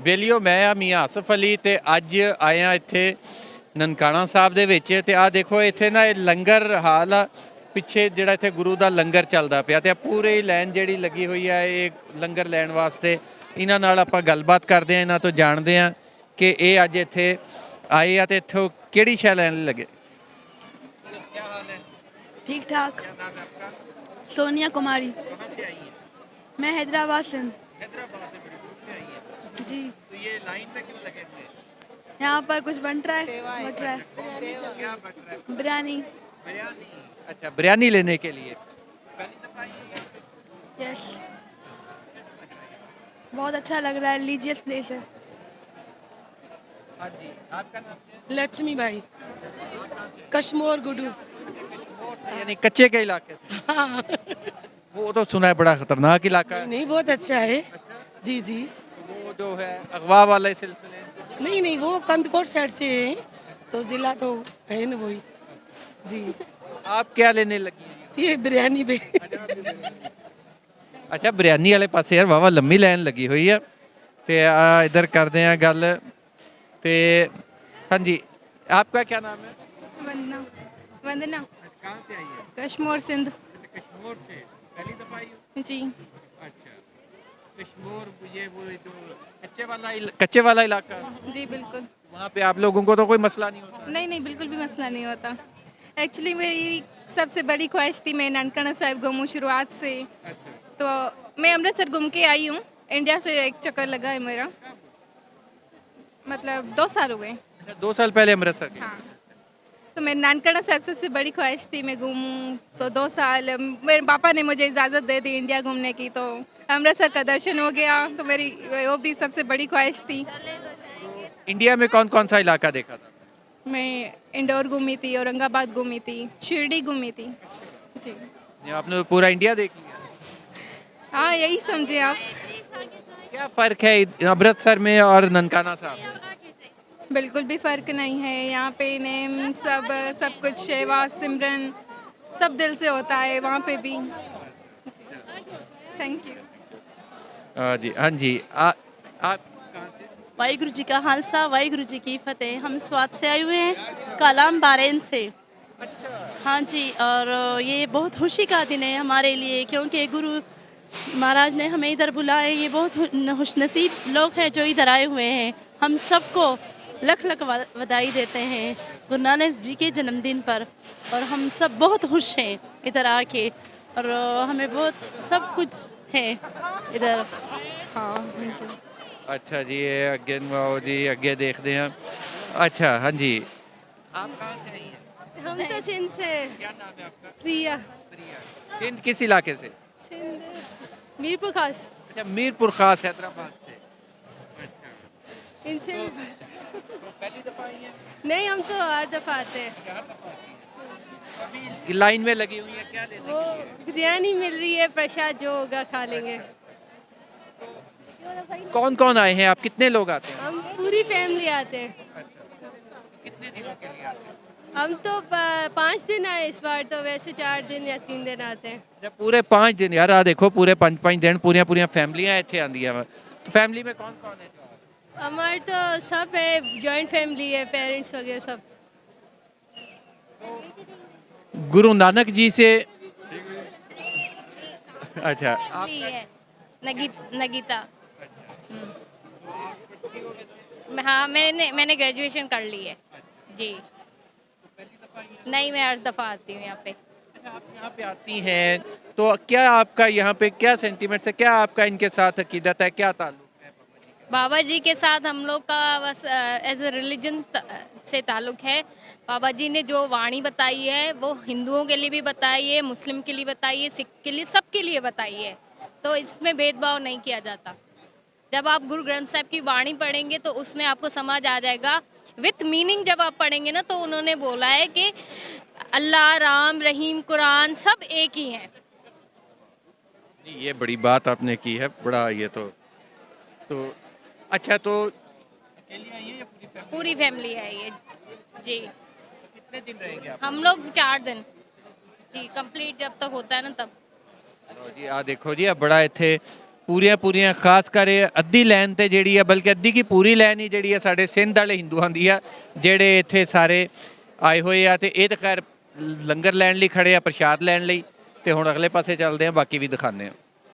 ਬੇਲੀਓ ਮੈਂ ਆ ਮੀਆਂ ਆਸਫ ਅਲੀ ਤੇ ਅੱਜ ਆਏ ਆ ਇੱਥੇ ਨਨਕਾਣਾ ਸਾਹਿਬ ਦੇ ਵਿੱਚ ਤੇ ਆ ਦੇਖੋ ਇੱਥੇ ਨਾ ਇਹ ਲੰਗਰ ਹਾਲ ਆ ਪਿੱਛੇ ਜਿਹੜਾ ਇੱਥੇ ਗੁਰੂ ਦਾ ਲੰਗਰ ਚੱਲਦਾ ਪਿਆ ਤੇ ਆ ਪੂਰੀ ਲਾਈਨ ਜਿਹੜੀ ਲੱਗੀ ਹੋਈ ਆ ਇਹ ਲੰਗਰ ਲੈਣ ਵਾਸਤੇ। ਇਹਨਾਂ ਨਾਲ ਆਪਾਂ ਗੱਲਬਾਤ ਕਰਦੇ ਆ, ਇਹਨਾਂ ਤੋਂ ਜਾਣਦੇ ਆ ਕਿ ਇਹ ਅੱਜ ਇੱਥੇ ਆਏ ਆ ਤੇ ਇੱਥੋਂ ਕਿਹੜੀ ਸ਼ੈ ਲੈਣ ਲੱਗੇ। क्या हाल है? ठीक ठाक। क्या नाम है आपका? सोनिया कुमारी। कहाँ से आई है? मैं हैदराबाद से हूँ। हैदराबाद से बड़ी दूर से आई है। जी। तो ये लाइन पे क्यों लगे थे? यहाँ पर कुछ बन रहा है, बट रहा है क्या बट रहा है? बिरयानी। बिरयानी। अच्छा, बिरयानी लेने के लिए पहली दफा आई है? यस, बहुत अच्छा लग रहा है, रिलीजियस प्लेस है। हाँ जी, आपका नाम क्या है? लक्ष्मी भाई, कश्मीर गुडू। यानी कच्चे के इलाके से? हाँ। वो तो सुना है बड़ा खतरनाक इलाका है। नहीं, बहुत अच्छा है। जी जी। वो जो है अगवा वाले सिलसिले। नहीं नहीं, वो कंदकोट साइड से है, तो जिला तो है ना वही। जी। आप क्या लेने लगी हैं? ये बिरयानी पे। अच्छा, बिरयानी वाले पासे यार वावा लंबी लाइन लगी हुई है ते इधर करते हैं गल ते। हाँ जी, आपका क्या नाम है? वंदना। वंदना। कहाँ से आई है? कश्मीर सिंध। कश्मीर से पहली दफा आई हो? जी। अच्छा, कश्मीर ये वो जो कच्चे वाला इलाका, जी बिल्कुल। वहाँ पे आप लोगों को तो कोई मसला नहीं होता? नहीं नहीं, बिल्कुल भी मसला नहीं होता। एक्चुअली मेरी सबसे बड़ी ख्वाहिश थी मैं ननकाना साहिब घूमूँ शुरुआत से। अच्छा, तो मैं अमृतसर घूम के आई हूँ, इंडिया से एक चक्कर लगा है मेरा, मतलब 2 साल हो गए। अच्छा 2 साल पहले अमृतसर गए। हाँ, तो मेरे नानकाना साहब सबसे बड़ी ख्वाहिश थी मैं घूमूं। तो 2 साल मेरे पापा ने मुझे इजाज़त दे दी इंडिया घूमने की, तो अमृतसर का दर्शन हो गया। तो मेरी वो भी सबसे बड़ी ख्वाहिश थी। इंडिया में कौन कौन सा इलाका देखा था? मैं इंदौर घूमी थी, औरंगाबाद घूमी थी, शिरडी घूमी थी। जी ये आपने पूरा इंडिया देख लिया? हाँ, यही समझे आप। क्या फ़र्क है अमृतसर में और ननकाना साहब? बिल्कुल भी फ़र्क नहीं है। यहाँ पे नेम सब कुछ सेवा सिमरन सब दिल से होता है, वहाँ पे भी। Thank you. जी हाँ जी, आप कहाँ से? वाहिगुरु जी का खालसा, वाहिगुरु जी की फतेह। हम स्वात से आए हुए हैं, कालाम बारेन से। हाँ जी, और ये बहुत खुशी का दिन है हमारे लिए, क्योंकि गुरु महाराज ने हमें इधर बुलाए। ये बहुत खुशनसीब लोग हैं जो इधर आए हुए हैं। हम सबको लख लख बधाई देते हैं गुरु नानक जी के जन्मदिन पर, और हम सब बहुत खुश हैं इधर आके, और हमें बहुत सब कुछ है इधर। हाँ, थैंक यू। अच्छा जी, ये अगे नवाओ जी, अगे देखते हैं। अच्छा हाँ जी, आप कहाँ से आई हैं? हम तो सिंध से। क्या नाम है आपका? प्रिया। प्रिया। सिंध किस इलाके से? सिंध मीरपुर खास। अच्छा, मीरपुर खास हैदराबाद से। अच्छा, इनसे तो पहली दफा आई हैं? नहीं, हम तो हर दफ़ा आते हैं। अभी लाइन में लगी हुई है, क्या लेने वो के लिए? बिरयानी मिल रही है, प्रसाद जो होगा खा लेंगे। कौन कौन आए हैं आप, कितने लोग आते हैं? हम पूरी फैमिली आते हैं। अच्छा, कितने दिनों के लिए आते हैं? हम तो 5 दिन आए इस बार, तो वैसे 4 दिन या 3 दिन आते हैं। अच्छा, पूरे 5 दिन यार, आ देखो पूरे 5 दिन पूरिया पूरिया फैमिलियां इतने आंदियां वा। तो फैमिली में कौन कौन है? हमारे तो सब है, जॉइंट फैमिली है, पेरेंट्स वगैरह सब। गुरु नानक जी से। अच्छा, आप नगीता। हाँ, मैंने ग्रेजुएशन कर ली है जी। नहीं, मैं हर दफ़ा आती हूँ यहाँ पे। आप यहाँ पे आती हैं तो क्या आपका यहाँ पे क्या सेंटीमेंट्स है, क्या आपका इनके साथ अकीदत है, क्या ताल्लुक है? बाबा जी के साथ हम लोग का बस एज ए रिलीजन से ताल्लुक है। बाबा जी ने जो वाणी बताई है वो हिंदुओं के लिए भी बताई है, मुस्लिम के लिए बताई है, सिख के लिए, सबके लिए बताई है। तो इसमें भेदभाव नहीं किया जाता। जब आप गुरु ग्रंथ साहिब की वाणी पढ़ेंगे तो उसमें आपको समझ आ जाएगा विथ मीनिंग। जब आप पढ़ेंगे ना तो उन्होंने बोला है कि अल्लाह, राम, रहीम, कुरान सब एक ही हैं। ये बड़ी बात आपने की है, बड़ा ये तो अच्छा, तो अकेली आई है या पूरी फैमिली? पूरी फैमिली है ये जी। कितने दिन रहेंगे आप? हम लोग 4 दिन जी, कंप्लीट जब तक होता है ना तब। लो जी, आ देखो जी, आ बड़ा इत्थे ਪੂਰੀਆਂ ਖਾਸ ਕਰ ਇਹ ਅੱਧੀ ਲਾਈਨ ਤੇ ਜਿਹੜੀ ਆ, ਬਲਕਿ ਅੱਧੀ ਕੀ ਪੂਰੀ ਲਾਈਨ ਹੀ ਜਿਹੜੀ ਆ ਸਾਡੇ ਸਿੰਧ ਵਾਲੇ ਹਿੰਦੂਆਂ ਦੀ ਆ, ਜਿਹੜੇ ਇੱਥੇ ਸਾਰੇ ਆਏ ਹੋਏ ਆ। ਤੇ ਇਹ ਤਾਂ ਖੈਰ ਲੰਗਰ ਲੈਣ ਲਈ ਖੜੇ ਆ, ਪ੍ਰਸ਼ਾਦ ਲੈਣ ਲਈ। ਤੇ ਹੁਣ ਅਗਲੇ ਪਾਸੇ ਚੱਲਦੇ ਆ, ਬਾਕੀ ਵੀ ਦਿਖਾਉਂਦੇ ਆ।